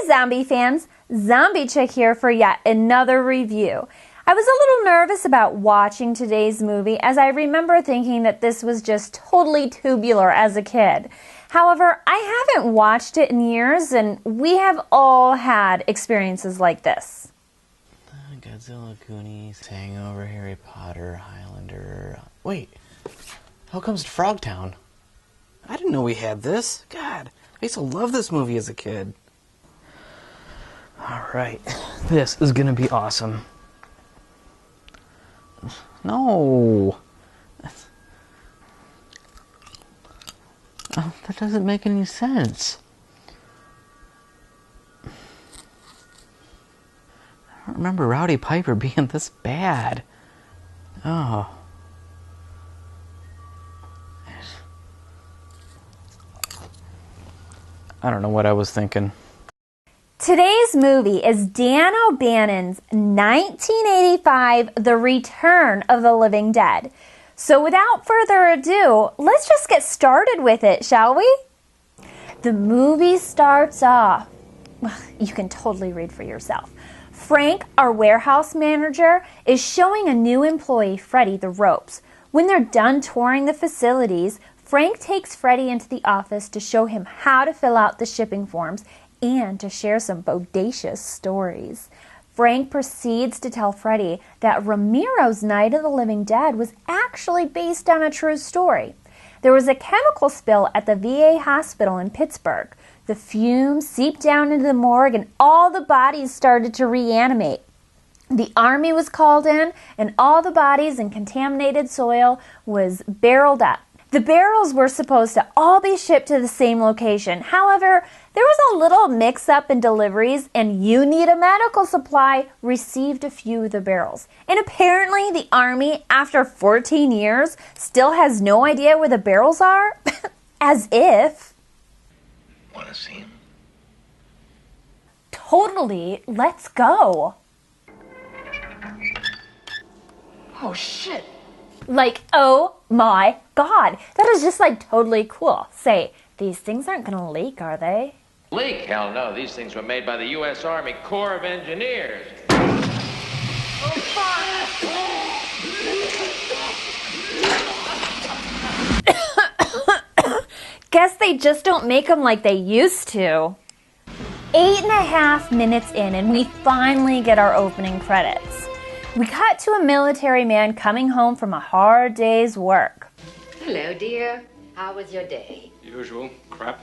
Zombie fans, Zombie Chick here for yet another review. I was a little nervous about watching today's movie as I remember thinking that this was just totally tubular as a kid. However, I haven't watched it in years and we have all had experiences like this. Godzilla, Goonies, Hangover, Harry Potter, Highlander... Wait, how comes to Frogtown? I didn't know we had this. God, I used to love this movie as a kid. Alright, this is gonna be awesome. No! That doesn't make any sense. I don't remember Rowdy Piper being this bad. Oh. I don't know what I was thinking. Today's movie is Dan O'Bannon's 1985 The Return of the Living Dead. So without further ado, let's just get started with it, shall we? The movie starts off, you can totally read for yourself. Frank, our warehouse manager, is showing a new employee, Freddy, the ropes. When they're done touring the facilities, Frank takes Freddy into the office to show him how to fill out the shipping forms and to share some bodacious stories. Frank proceeds to tell Freddy that Ramiro's Night of the Living Dead was actually based on a true story. There was a chemical spill at the VA hospital in Pittsburgh. The fumes seeped down into the morgue and all the bodies started to reanimate. The army was called in and all the bodies and contaminated soil was barreled up. The barrels were supposed to all be shipped to the same location. However, there was a little mix-up in deliveries and You Need a Medical Supply received a few of the barrels. And apparently the Army, after 14 years, still has no idea where the barrels are? As if. Wanna see him? Totally. Let's go. Oh, shit. Like, oh my God, that is just like totally cool. Say, these things aren't gonna leak, are they? Leak? Hell no, these things were made by the U.S. Army Corps of Engineers. Guess they just don't make them like they used to. 8.5 minutes in and we finally get our opening credits. We cut to a military man coming home from a hard day's work. Hello, dear. How was your day? Usual crap.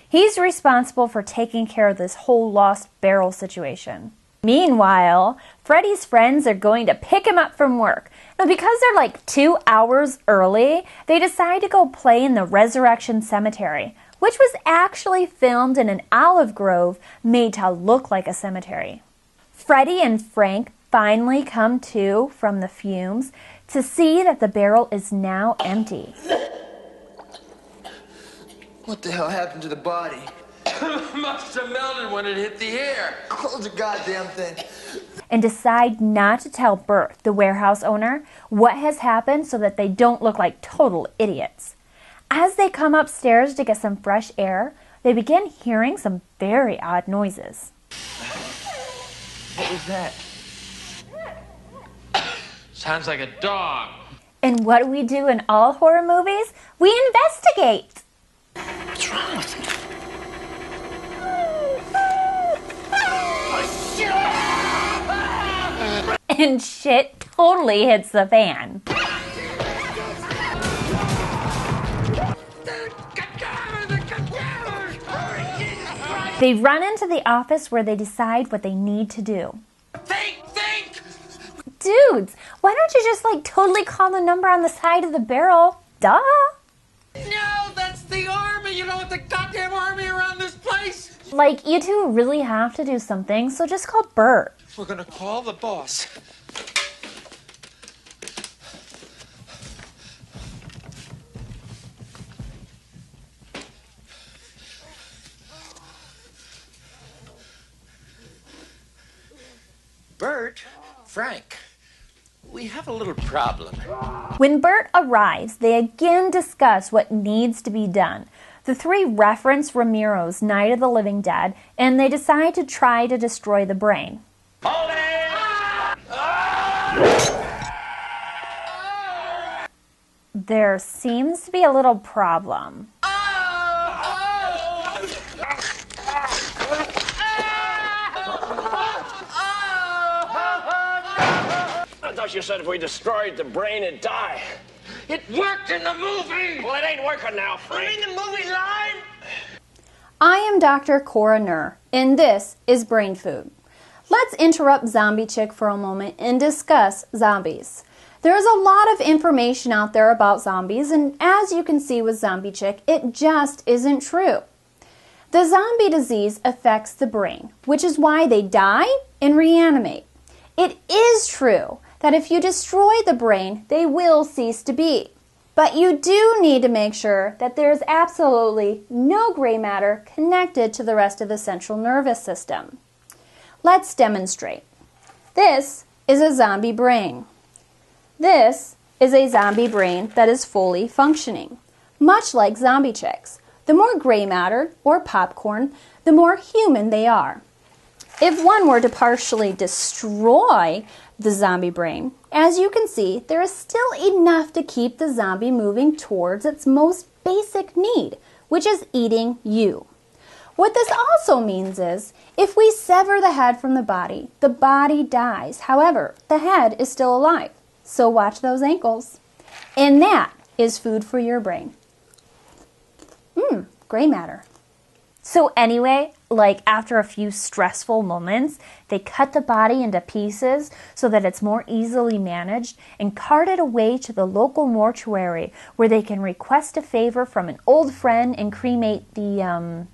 He's responsible for taking care of this whole lost barrel situation. Meanwhile, Freddy's friends are going to pick him up from work. Now, because they're like 2 hours early, they decide to go play in the Resurrection Cemetery, which was actually filmed in an olive grove made to look like a cemetery. Freddy and Frank finally come to from the fumes to see that the barrel is now empty. What the hell happened to the body? Must have melted when it hit the air. Close the goddamn thing. And decide not to tell Bert, the warehouse owner, what has happened so that they don't look like total idiots. As they come upstairs to get some fresh air, they begin hearing some very odd noises. What was that? Sounds like a dog. And what do we do in all horror movies? We investigate. What's wrong with me? And shit totally hits the fan. They run into the office where they decide what they need to do. Think! Dudes, why don't you just like totally call the number on the side of the barrel? Duh! No, that's the army! You don't want the goddamn army around this place! place? Like, you two really have to do something, so just call Bert. We're gonna call the boss. Bert, Frank, we have a little problem. When Bert arrives, they again discuss what needs to be done. The three reference Ramiro's Night of the Living Dead, and they decide to try to destroy the brain. Hold it! There seems to be a little problem. I thought you said if we destroyed the brain, it'd die. It worked in the movie! Well, it ain't working now, Frank. In the movie line? I am Dr. Cora Nur, and this is Brain Food. Let's interrupt Zombie Chick for a moment and discuss zombies. There is a lot of information out there about zombies, and as you can see with Zombie Chick, it just isn't true. The zombie disease affects the brain, which is why they die and reanimate. It is true that if you destroy the brain, they will cease to be. But you do need to make sure that there is absolutely no gray matter connected to the rest of the central nervous system. Let's demonstrate. This is a zombie brain. This is a zombie brain that is fully functioning. Much like Zombie Chicks, the more gray matter or popcorn, the more human they are. If one were to partially destroy the zombie brain, as you can see, there is still enough to keep the zombie moving towards its most basic need, which is eating you. What this also means is, if we sever the head from the body dies. However, the head is still alive. So watch those ankles. And that is food for your brain. Gray matter. So anyway, like after a few stressful moments, they cut the body into pieces so that it's more easily managed and cart it away to the local mortuary where they can request a favor from an old friend and cremate the,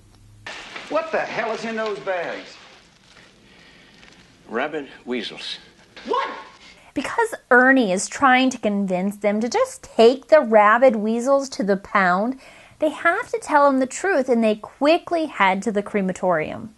What the hell is in those bags? Rabid weasels. What? Because Ernie is trying to convince them to just take the rabid weasels to the pound, they have to tell him the truth, and they quickly head to the crematorium.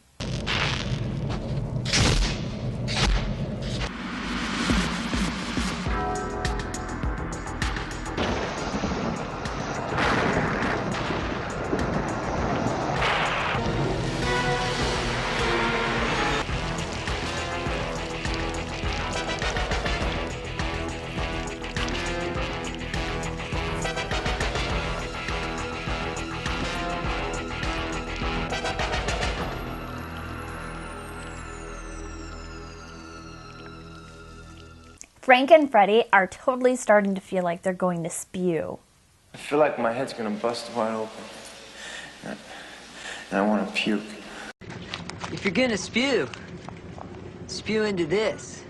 Frank and Freddy are totally starting to feel like they're going to spew. I feel like my head's gonna bust wide open. And I want to puke. If you're gonna spew, spew into this.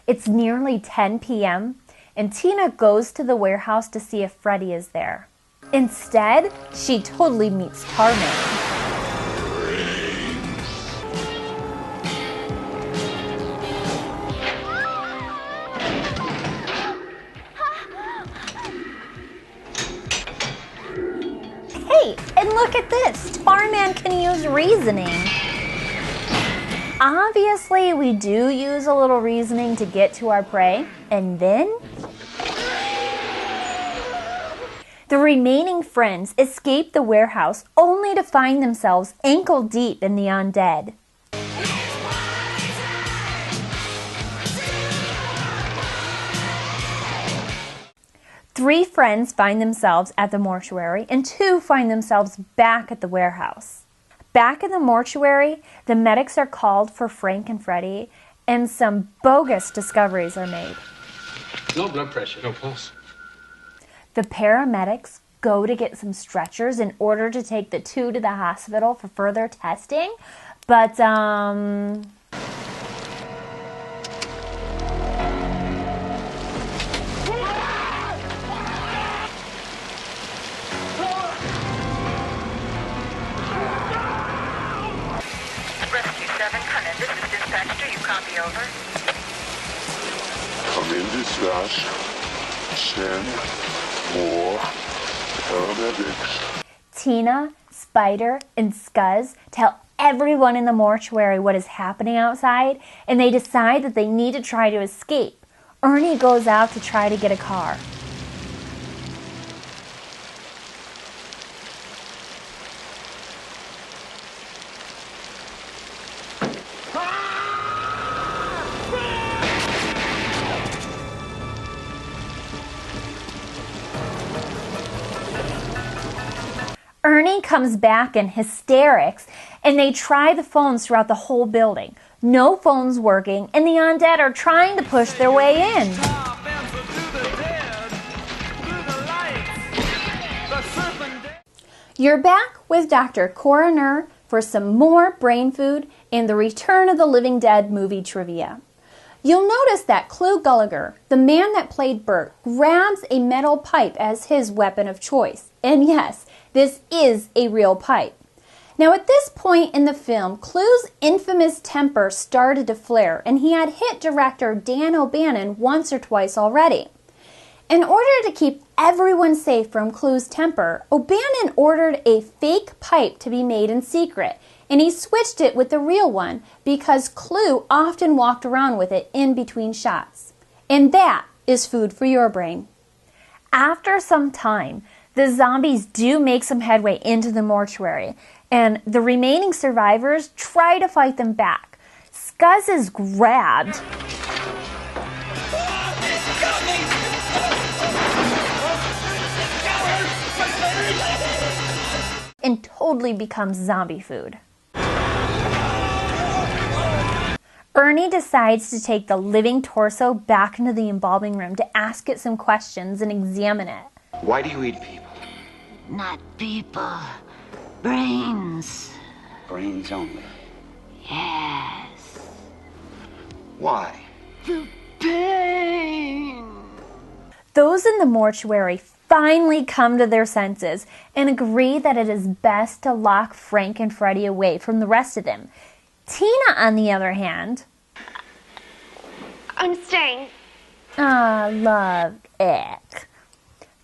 It's nearly 10 p.m. and Tina goes to the warehouse to see if Freddy is there. Instead, she totally meets Tarman. Hey, and look at this! Tarman can use reasoning. Obviously, we do use a little reasoning to get to our prey, and then the remaining friends escape the warehouse only to find themselves ankle deep in the undead. Three friends find themselves at the mortuary, and two find themselves back at the warehouse. Back in the mortuary, the medics are called for Frank and Freddy, and some bogus discoveries are made. No blood pressure, no pulse. The paramedics go to get some stretchers in order to take the two to the hospital for further testing, but Copy, over. Come in dispatch. Send more paramedics. Tina, Spider, and Scuzz tell everyone in the mortuary what is happening outside, and they decide that they need to try to escape. Ernie goes out to try to get a car. Ernie comes back in hysterics, and they try the phones throughout the whole building. No phones working, and the undead are trying to push their way in. You're back with Dr. Coroner for some more brain food and the Return of the Living Dead movie trivia. You'll notice that Clu Gulager, the man that played Bert, grabs a metal pipe as his weapon of choice. And yes, this is a real pipe. Now at this point in the film, Clu's infamous temper started to flare, and he had hit director Dan O'Bannon once or twice already. In order to keep everyone safe from Clu's temper, O'Bannon ordered a fake pipe to be made in secret, and he switched it with the real one because Clu often walked around with it in between shots. And that is food for your brain. After some time, the zombies do make some headway into the mortuary, and the remaining survivors try to fight them back. Scuzz is grabbed and totally becomes zombie food. Ernie decides to take the living torso back into the embalming room to ask it some questions and examine it. Why do you eat people? Not people. Brains. Brains only. Yes. Why? The pain. Those in the mortuary finally come to their senses and agree that it is best to lock Frank and Freddy away from the rest of them. Tina, on the other hand, I'm staying. Love it.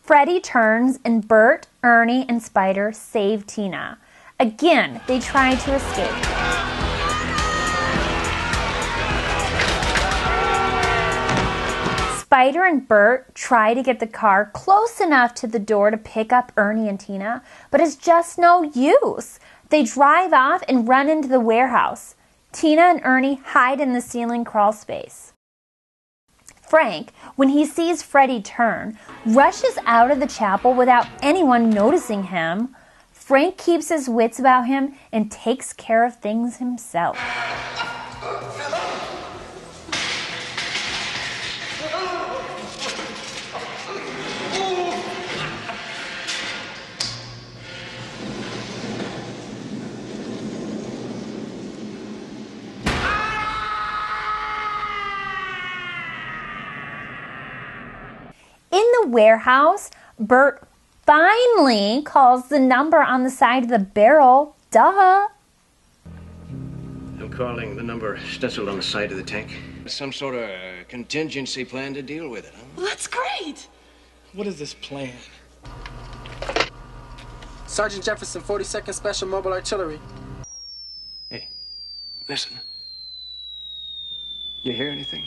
Freddy turns and Bert, Ernie, and Spider save Tina. Again, they try to escape. Spider and Bert try to get the car close enough to the door to pick up Ernie and Tina, but it's just no use. They drive off and run into the warehouse. Tina and Ernie hide in the ceiling crawl space. Frank, when he sees Freddy turn, rushes out of the chapel without anyone noticing him. Frank keeps his wits about him and takes care of things himself. In the warehouse, Bert finally calls the number on the side of the barrel. Duh. I'm calling the number stenciled on the side of the tank. Some sort of contingency plan to deal with it, huh? Well, that's great. What is this plan? Sergeant Jefferson, 42nd Special Mobile Artillery. Hey, listen. You hear anything?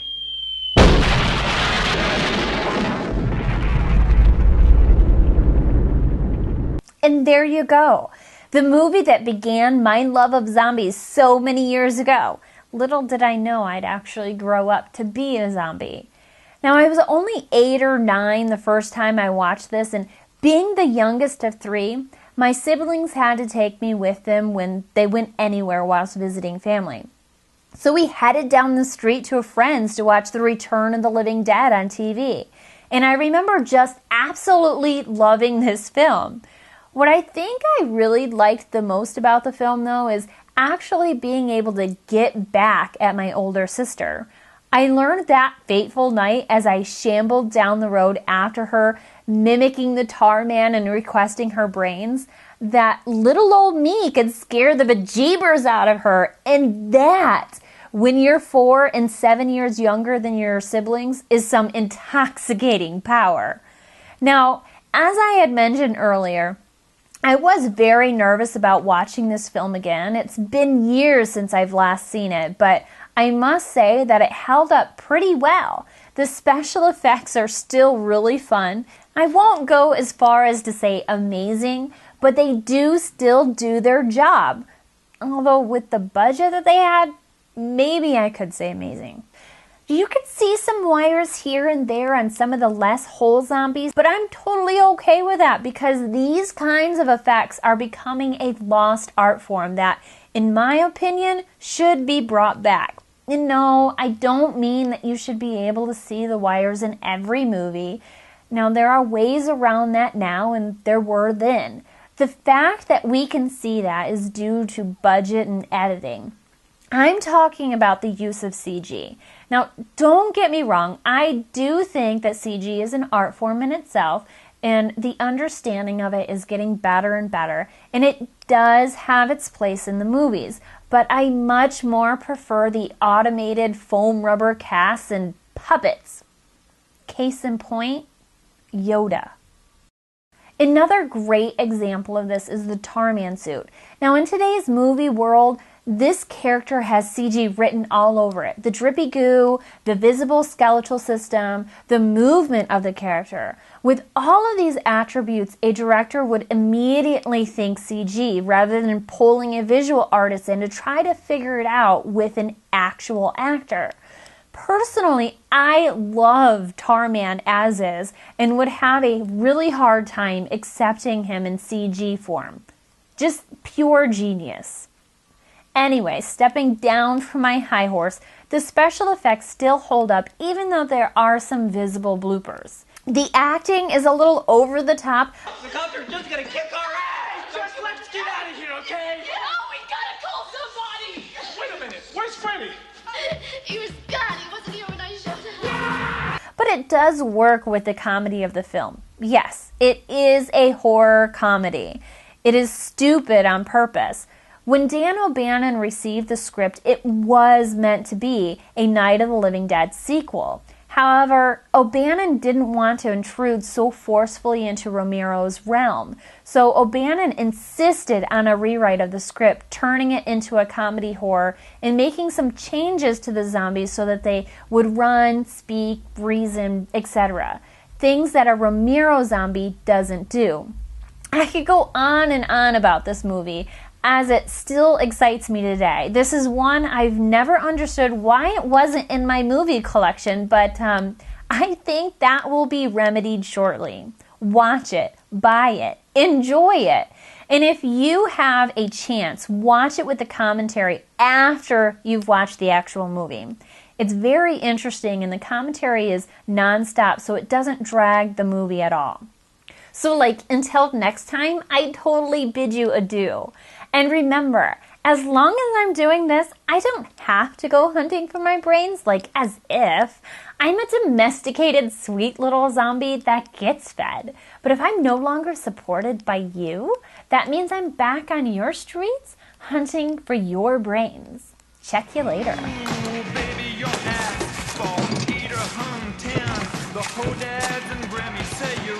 And there you go. The movie that began my love of zombies so many years ago. Little did I know I'd actually grow up to be a zombie. Now, I was only 8 or 9 the first time I watched this, and being the youngest of 3, my siblings had to take me with them when they went anywhere whilst visiting family. So we headed down the street to a friend's to watch The Return of the Living Dead on TV. And I remember just absolutely loving this film. What I think I really liked the most about the film, though, is actually being able to get back at my older sister. I learned that fateful night as I shambled down the road after her, mimicking the tar man and requesting her brains, that little old me could scare the bejeebers out of her, and that when you're 4 and 7 years younger than your siblings is some intoxicating power. Now, as I had mentioned earlier, I was very nervous about watching this film again. It's been years since I've last seen it, but I must say that it held up pretty well. The special effects are still really fun. I won't go as far as to say amazing, but they do still do their job. Although with the budget that they had, maybe I could say amazing. You could see some wires here and there on some of the less whole zombies, but I'm totally okay with that because these kinds of effects are becoming a lost art form that, in my opinion, should be brought back. And no, I don't mean that you should be able to see the wires in every movie. Now, there are ways around that now, and there were then. The fact that we can see that is due to budget and editing. I'm talking about the use of CG. Now, don't get me wrong, I do think that CG is an art form in itself, and the understanding of it is getting better and better, and it does have its place in the movies, but I much more prefer the automated foam rubber casts and puppets. Case in point, Yoda. Another great example of this is the Tarman suit. Now, in today's movie world, this character has CG written all over it. The drippy goo, the visible skeletal system, the movement of the character. With all of these attributes, a director would immediately think CG rather than pulling a visual artist in to try to figure it out with an actual actor. Personally, I love Tarman as is and would have a really hard time accepting him in CG form. Just pure genius. Anyway, stepping down from my high horse, the special effects still hold up even though there are some visible bloopers. The acting is a little over the top. The cops are just gonna kick our ass! Just let's get out of here, okay? No, we gotta call somebody! Wait a minute, where's Freddy? He was gone. He wasn't here when I showed up. But it does work with the comedy of the film. Yes, it is a horror comedy. It is stupid on purpose. When Dan O'Bannon received the script, it was meant to be a Night of the Living Dead sequel. However, O'Bannon didn't want to intrude so forcefully into Romero's realm, so O'Bannon insisted on a rewrite of the script, turning it into a comedy horror and making some changes to the zombies so that they would run, speak, reason, etc. Things that a Romero zombie doesn't do. I could go on and on about this movie, as it still excites me today. This is one I've never understood why it wasn't in my movie collection, but I think that will be remedied shortly. Watch it, buy it, enjoy it. And if you have a chance, watch it with the commentary after you've watched the actual movie. It's very interesting and the commentary is non-stop, so it doesn't drag the movie at all. So until next time, I totally bid you adieu. And remember, as long as I'm doing this, I don't have to go hunting for my brains, as if. I'm a domesticated, sweet little zombie that gets fed. But if I'm no longer supported by you, that means I'm back on your streets hunting for your brains. Check you later. Ooh, baby, your ass, eater, hum, 10. The whole dads and Grammy say you're